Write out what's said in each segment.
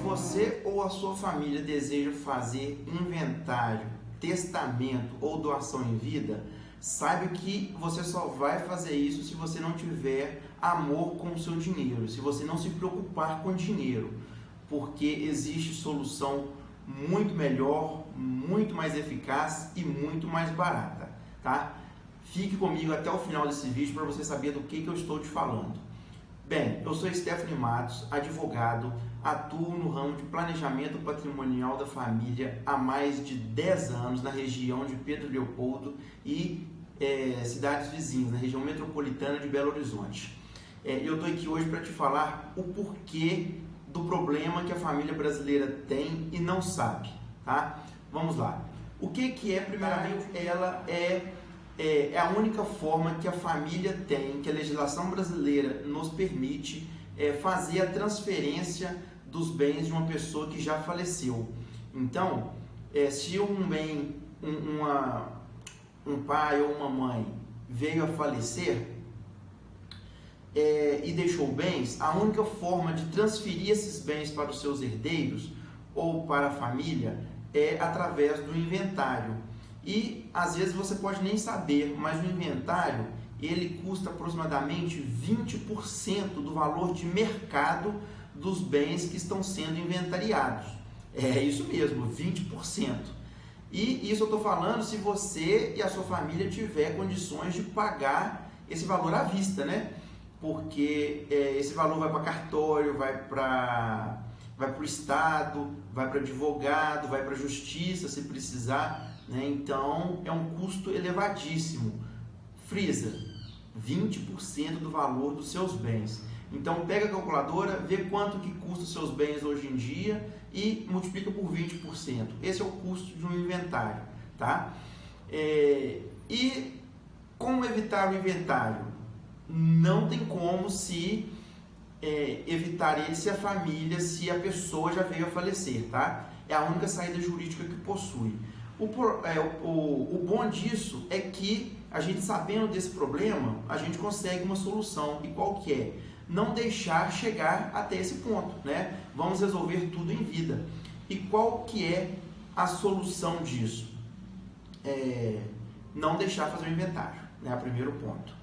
você ou a sua família deseja fazer inventário, testamento ou doação em vida, saiba que você só vai fazer isso se você não tiver amor com o seu dinheiro, se você não se preocupar com dinheiro, porque existe solução muito melhor, muito mais eficaz e muito mais barata, tá? Fique comigo até o final desse vídeo para você saber do que eu estou te falando. Bem, eu sou Stephanie Matos, advogado, atuo no ramo de planejamento patrimonial da família há mais de 10 anos na região de Pedro Leopoldo e cidades vizinhas, na região metropolitana de Belo Horizonte. Eu estou aqui hoje para te falar o porquê do problema que a família brasileira tem e não sabe, tá? Vamos lá. O que é, primeiramente, ela é a única forma que a família tem, que a legislação brasileira nos permite fazer a transferência dos bens de uma pessoa que já faleceu. Então, se um bem, um pai ou uma mãe veio a falecer e deixou bens, a única forma de transferir esses bens para os seus herdeiros ou para a família é através do inventário. E às vezes você pode nem saber, mas o inventário ele custa aproximadamente 20% do valor de mercado dos bens que estão sendo inventariados. É isso mesmo, 20%. E isso eu estou falando se você e a sua família tiver condições de pagar esse valor à vista, né? Porque esse valor vai para cartório, vai para o Estado, vai para advogado, vai para a justiça se precisar, né? Então é um custo elevadíssimo. Frisa, 20% do valor dos seus bens. Então pega a calculadora, vê quanto que custa os seus bens hoje em dia e multiplica por 20%. Esse é o custo de um inventário, tá? E como evitar o inventário? Não tem como se evitar ele se a família, se a pessoa já veio a falecer, tá? É a única saída jurídica que possui. O bom disso é que a gente, sabendo desse problema, a gente consegue uma solução. E qual que é? Não deixar chegar até esse ponto, né? Vamos resolver tudo em vida. E qual que é a solução disso? Não deixar fazer o inventário, né? O primeiro ponto.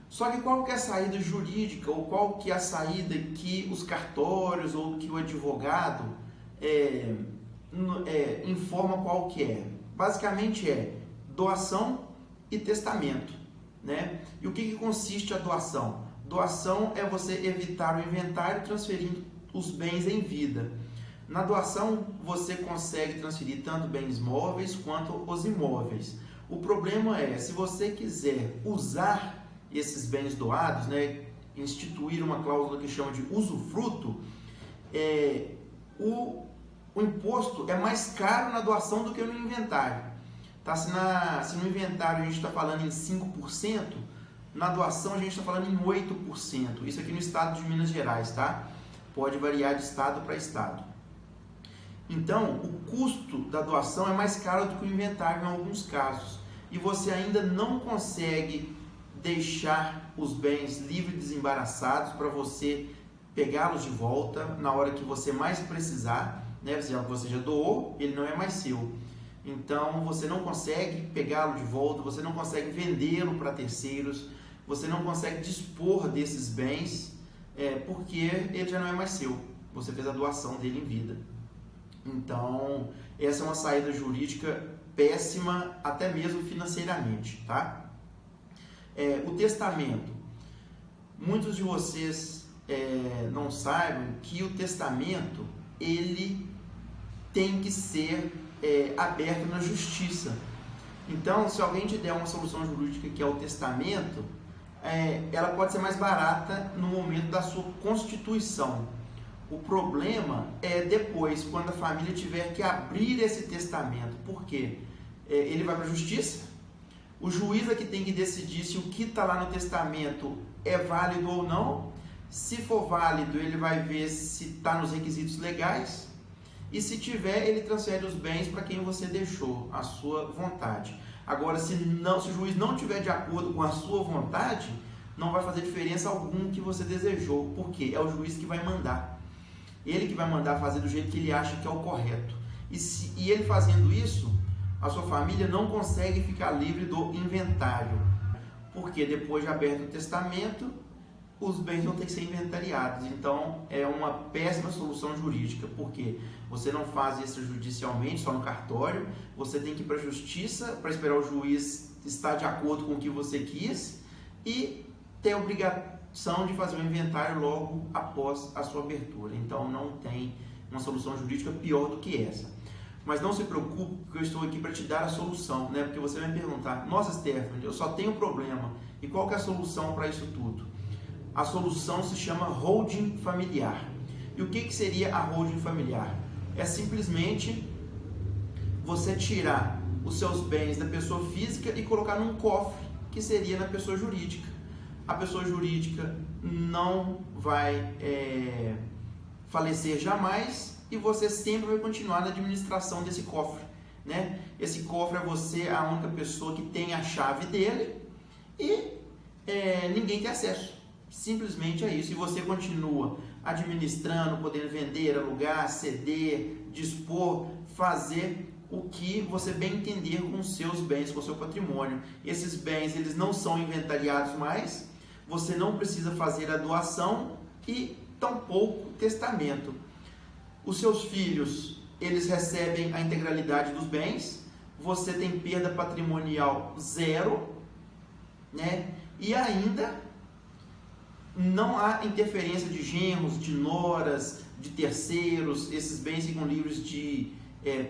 Só que qual que é a saída jurídica, ou qual que é a saída que os cartórios ou que o advogado informa qual que é? Basicamente é doação e testamento, né? E o que consiste a doação? Doação é você evitar o inventário transferindo os bens em vida. Na doação você consegue transferir tanto bens móveis quanto os imóveis. O problema é, se você quiser usar esses bens doados, né, instituir uma cláusula que chama de usufruto, o imposto é mais caro na doação do que no inventário. Tá? Se no inventário a gente está falando em 5%, na doação a gente está falando em 8%. Isso aqui no estado de Minas Gerais, tá? Pode variar de estado para estado. Então, o custo da doação é mais caro do que o inventário em alguns casos. E você ainda não consegue deixar os bens livres e desembaraçados para você pegá-los de volta na hora que você mais precisar, né? Você já doou, ele não é mais seu. Então você não consegue pegá-lo de volta, você não consegue vendê-lo para terceiros, você não consegue dispor desses bens, porque ele já não é mais seu. Você fez a doação dele em vida. Então essa é uma saída jurídica péssima, até mesmo financeiramente, tá? O testamento. Muitos de vocês não saibam que o testamento ele tem que ser aberto na justiça. Então, se alguém te der uma solução jurídica que é o testamento, ela pode ser mais barata no momento da sua constituição. O problema é depois, quando a família tiver que abrir esse testamento. Por quê? Ele vai para a justiça. O juiz é que tem que decidir se o que está lá no testamento é válido ou não. Se for válido, ele vai ver se está nos requisitos legais. E se tiver, ele transfere os bens para quem você deixou, à sua vontade. Agora, se o juiz não estiver de acordo com a sua vontade, não vai fazer diferença alguma que você desejou. Por quê? É o juiz que vai mandar. Ele que vai mandar fazer do jeito que ele acha que é o correto. E ele fazendo isso, a sua família não consegue ficar livre do inventário. Porque depois de aberto o testamento, os bens vão ter que ser inventariados. Então é uma péssima solução jurídica, porque você não faz isso judicialmente, só no cartório, você tem que ir para a justiça para esperar o juiz estar de acordo com o que você quis e ter a obrigação de fazer o inventário logo após a sua abertura. Então não tem uma solução jurídica pior do que essa. Mas não se preocupe, porque eu estou aqui para te dar a solução, né? Porque você vai me perguntar: nossa, Stephanie, eu só tenho problema, e qual que é a solução para isso tudo? A solução se chama holding familiar. E o que seria a holding familiar? É simplesmente você tirar os seus bens da pessoa física e colocar num cofre, que seria na pessoa jurídica. A pessoa jurídica não vai falecer jamais e você sempre vai continuar na administração desse cofre, né? Esse cofre é você a única pessoa que tem a chave dele e ninguém tem acesso. Simplesmente é isso. E você continua administrando, podendo vender, alugar, ceder, dispor, fazer o que você bem entender com os seus bens, com o seu patrimônio. Esses bens, eles não são inventariados mais, você não precisa fazer a doação e tampouco testamento. Os seus filhos, eles recebem a integralidade dos bens, você tem perda patrimonial zero, né? E ainda não há interferência de genros, de noras, de terceiros. Esses bens ficam livres de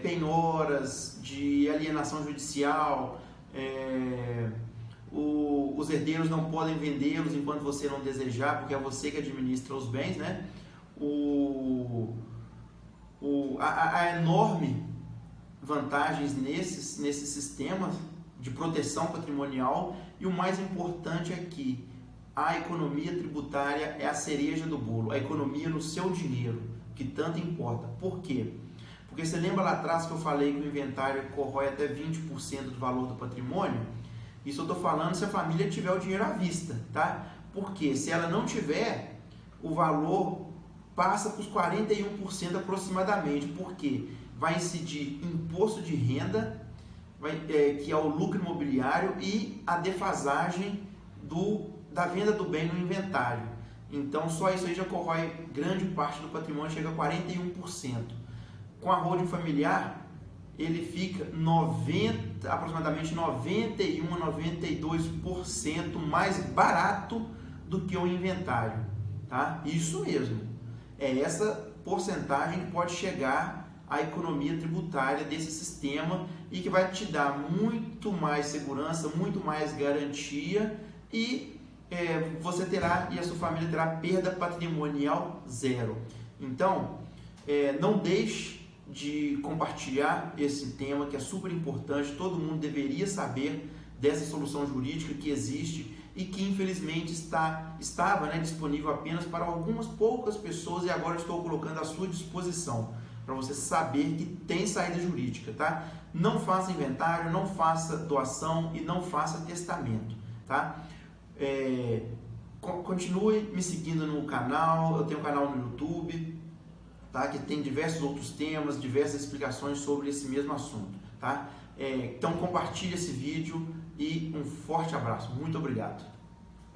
penhoras, de alienação judicial, os herdeiros não podem vendê-los enquanto você não desejar, porque é você que administra os bens, né? Há enorme vantagens nesses sistemas de proteção patrimonial, e o mais importante é que a economia tributária é a cereja do bolo, a economia no seu dinheiro, que tanto importa. Por quê? Porque você lembra lá atrás que eu falei que o inventário corrói até 20% do valor do patrimônio? Isso eu estou falando se a família tiver o dinheiro à vista, tá? Porque se ela não tiver, o valor passa para os 41% aproximadamente. Por quê? Vai incidir imposto de renda, que é o lucro imobiliário, e a defasagem da venda do bem no inventário. Então só isso aí já corrói grande parte do patrimônio, chega a 41%. Com a holding familiar, ele fica aproximadamente 91% a 92% mais barato do que o inventário, tá? Isso mesmo, é essa porcentagem que pode chegar à economia tributária desse sistema e que vai te dar muito mais segurança, muito mais garantia, e você terá, e a sua família terá perda patrimonial zero. Então, não deixe de compartilhar esse tema, que é super importante. Todo mundo deveria saber dessa solução jurídica que existe e que infelizmente estava disponível apenas para algumas poucas pessoas, e agora estou colocando à sua disposição para você saber que tem saída jurídica, tá? Não faça inventário, não faça doação e não faça testamento, tá? Continue me seguindo no canal. Eu tenho um canal no YouTube, tá? Que tem diversos outros temas, diversas explicações sobre esse mesmo assunto, tá? Então compartilhe esse vídeo e um forte abraço. Muito obrigado.